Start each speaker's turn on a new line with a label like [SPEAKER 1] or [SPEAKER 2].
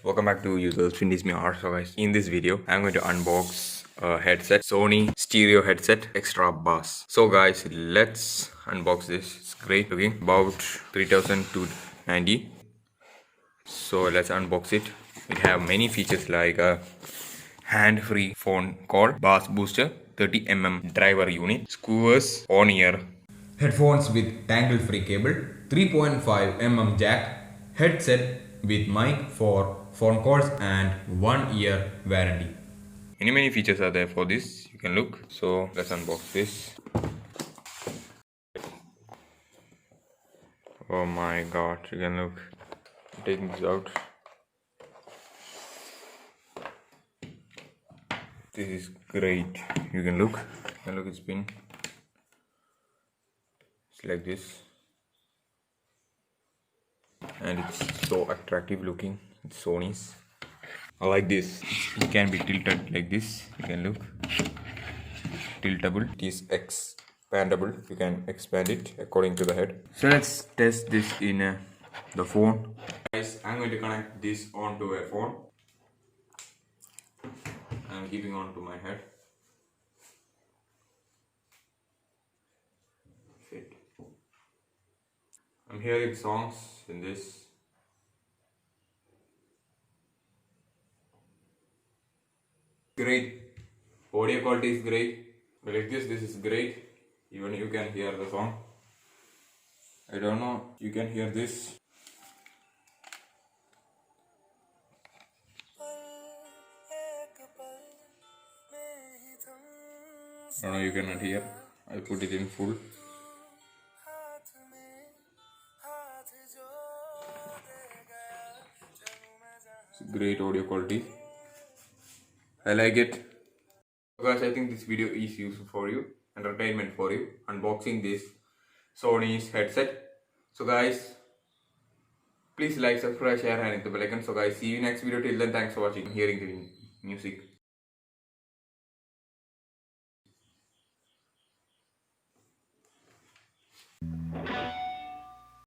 [SPEAKER 1] welcome back to users. It's me Harsh. So guys, in this video I'm going to unbox a headset, Sony stereo headset extra bass. So guys, let's unbox this. It's great looking, about 3,290. So let's unbox it. It have many features like a hand-free phone call, bass booster, 30mm driver unit, skewers on ear, headphones with tangle-free cable, 3.5mm jack, headset with mic for phone calls and 1 year warranty. Many features are there for this. You can look. So let's unbox this. Oh my god, you can look. I'm taking this out. This is great. You can look. It's pin. It's like this. And it's so attractive looking. It's Sony's. I like this. It can be tilted like this. You can look. Tiltable. It is expandable. You can expand it according to the head. So let's test this in the phone. Guys, I'm going to connect this onto a phone. I'm keeping on to my head. Fit. I'm hearing songs in this. Great. Audio quality is great. Like this is great. Even you can hear the song. I don't know. You can hear this. I don't know. You cannot hear. I put it in full. It's great audio quality. I like it. Guys, I think this video is useful for you, entertainment for you, unboxing this Sony's headset. So guys, please like, subscribe, share and hit the bell icon. So guys, see you next video. Till then, thanks for watching, hearing the music.